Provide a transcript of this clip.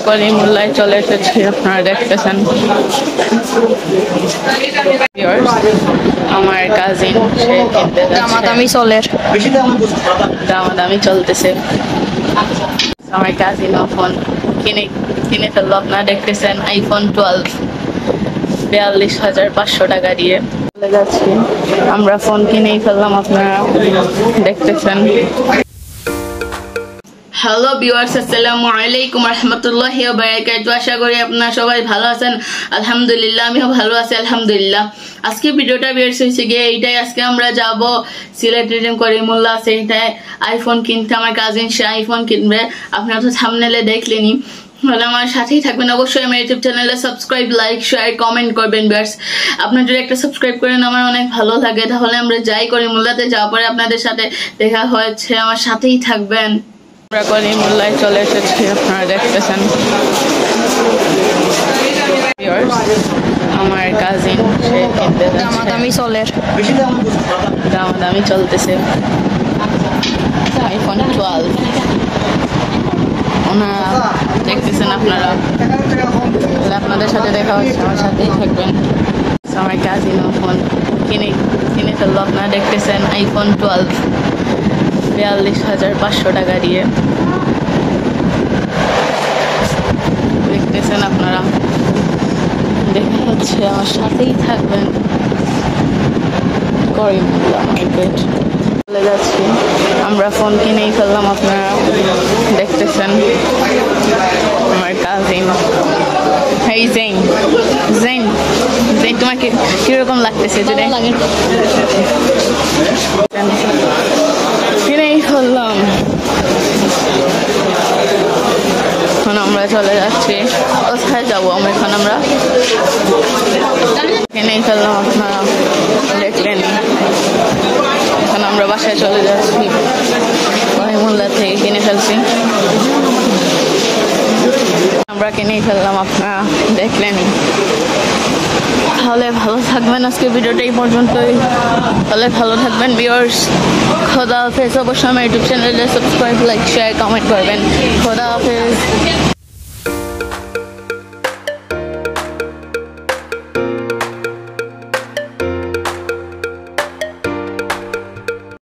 কলিমুল্লায় চলে এসেছি, আপনারা দেখতেছেন। আমার কাজিন সে কিনতে দামাদামি চলতেছে। আমার কাজিনও ফোন কিনে ফেললো, আপনারা দেখতেছেন আইফোন 12 42,500 টাকা দিয়ে চলে যাচ্ছি। আমরা ফোন কিনেই ফেললাম, আপনারা দেখতেছেন। হ্যালো ভিউয়ার্স, আসসালামু আলাইকুম রাহমাতুল্লাহি ওয়া বারাকাতুহু। আশা করি আপনারা সবাই ভালো আছেন। আলহামদুলিল্লাহ, আমিও ভালো আছি আলহামদুলিল্লাহ। আজকে ভিডিওটা বের হয়েছে গিয়ে এইটাই, আজকে আমরা যাব সিলেটের করিমুল্লাহ সেইটাই আইফোন কিনতে। আমার কাজিন সে আইফোন কিনবে, আপনারা তো থাম্বনেলে দেখলেনই। তাহলে আমার সাথেই থাকবেন অবশ্যই। আমার ইউটিউব চ্যানেলে সাবস্ক্রাইব, লাইক, শেয়ার, কমেন্ট করবেন ভিউয়ার্স। আপনারা যদি একটা সাবস্ক্রাইব করেন আমার অনেক ভালো লাগে। তাহলে আমরা যাই করিমুল্লাতে, যাওয়ার পরে আপনাদের সাথে দেখা হচ্ছে, আমার সাথেই থাকবেন। আমরা কলিমুল্লায় চলে এসেছি, আপনারা দেখতেছেন। আমার কাজিন সে কিনতে দামাদামি চলতেছে আইফোন 12 ওনারা দেখতেছেন আপনারা। আপনাদের সাথে দেখা হচ্ছে, আমার সাথেই থাকবেন। আমার কাজিনও ফোন কিনে ফেললো, আপনারা দেখতেছেন আইফোন 12 42,500 টাকা দিয়ে দেখতেছেন আপনারা। দেখা হচ্ছে, আমার সাথেই থাকবেন। করিমুল্লাহ মার্কেট চলে যাচ্ছি, আমরা ফোন কিনেই ফেললাম, আপনারা দেখতেছেন। আমার কাজিন এই জেন তোমাকে কিরকম লাগতেছে? যদি কিনেই ফেললাম, এখন আমরা চলে যাচ্ছি। কোথায় যাবো আমরা এখন? আমরা কিনেই ফেললাম, আপনারা দেখলেন। এখন আমরা বাসায় চলে যাচ্ছি, করিমুল্লাহ থেকে কিনে ফেলছি। আমরা কিনেই ফেললাম, আপনারা দেখলেন। তাহলে ভালো থাকবেন, আজকে ভিডিওটা এই পর্যন্তই। তাহলে ভালো থাকবেন ভিউয়ার্স। খোদা হাফেজ। অবশ্যই আমার ইউটিউব চ্যানেলে সাবস্ক্রাইব, লাইক, শেয়ার, কমেন্ট করবেন। খোদা হাফেজ।